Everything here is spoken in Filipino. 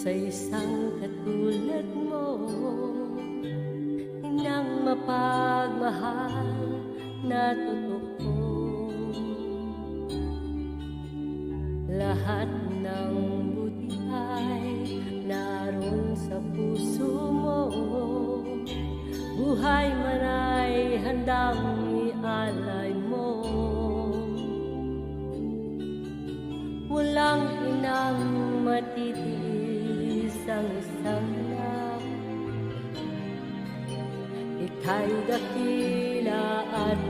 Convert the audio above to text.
sa isang katulad mo, inang mapagmahal na totoo. Lahat ng buti ay naroon sa puso mo, buhay man ay handang ialay mo. Walang inang matitiis ang isang anak, ika'y dakila at